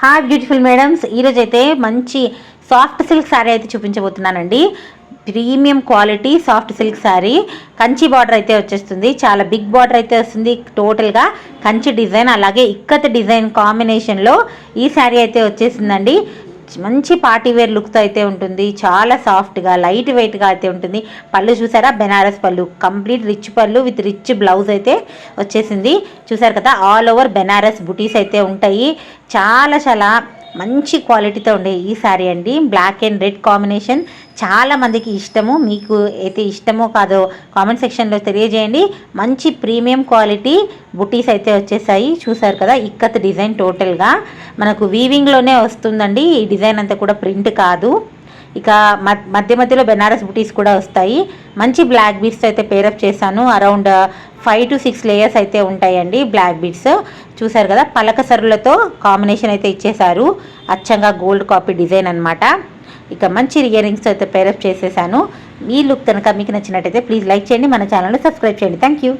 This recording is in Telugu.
హాయ్ బ్యూటిఫుల్ మేడమ్స్, ఈరోజు అయితే మంచి సాఫ్ట్ సిల్క్ శారీ అయితే చూపించబోతున్నానండి. Premium quality soft silk sari, Kanchi border అయితే వచ్చేస్తుంది. చాలా బిగ్ బార్డర్ అయితే వస్తుంది. టోటల్గా కంచి డిజైన్ అలాగే ఇక్కత్ డిజైన్ కాంబినేషన్లో ఈ శారీ అయితే వచ్చేసిందండి. మంచి పార్టీ వేర్ లుక్తో అయితే ఉంటుంది. చాలా సాఫ్ట్గా లైట్ వెయిట్గా అయితే ఉంటుంది. పళ్ళు చూసారా, బెనారస్ పళ్ళు, కంప్లీట్ రిచ్ పళ్ళు విత్ రిచ్ బ్లౌజ్ అయితే వచ్చేసింది. చూసారు కదా, ఆల్ ఓవర్ బెనారస్ బుటీస్ అయితే ఉంటాయి. చాలా చాలా మంచి క్వాలిటీతో ఉండే ఈ శారీ అండి. బ్లాక్ అండ్ రెడ్ కాంబినేషన్ చాలా మందికి ఇష్టము. మీకు అయితే ఇష్టమో కాదో కామెంట్ సెక్షన్లో తెలియజేయండి. మంచి ప్రీమియం క్వాలిటీ బుటీస్ అయితే వచ్చేసాయి. చూసారు కదా, ఇక్కత్ డిజైన్ టోటల్గా మనకు వీవింగ్లోనే వస్తుందండి. ఈ డిజైన్ అంతా కూడా ప్రింట్ కాదు. ఇక మధ్య మధ్యలో బెనారస్ బుటీస్ కూడా వస్తాయి. మంచి బ్లాక్ బీడ్స్ అయితే పేరప్ చేశాను. అరౌండ్ 5 to 6 లేయర్స్ అయితే ఉంటాయండి బ్లాక్ బీడ్స్. చూసారు కదా, పలక సరులతో కాంబినేషన్ అయితే ఇచ్చేశారు. అచ్చంగా గోల్డ్ కాపీ డిజైన్ అనమాట. ఇక మంచి ఇయర్ రింగ్స్ అయితే పేరప్ చేసేసాను. ఈ లుక్ కనుక మీకు నచ్చినట్టయితే ప్లీజ్ లైక్ చేయండి, మన ఛానల్ని సబ్స్క్రైబ్ చేయండి. Thank you.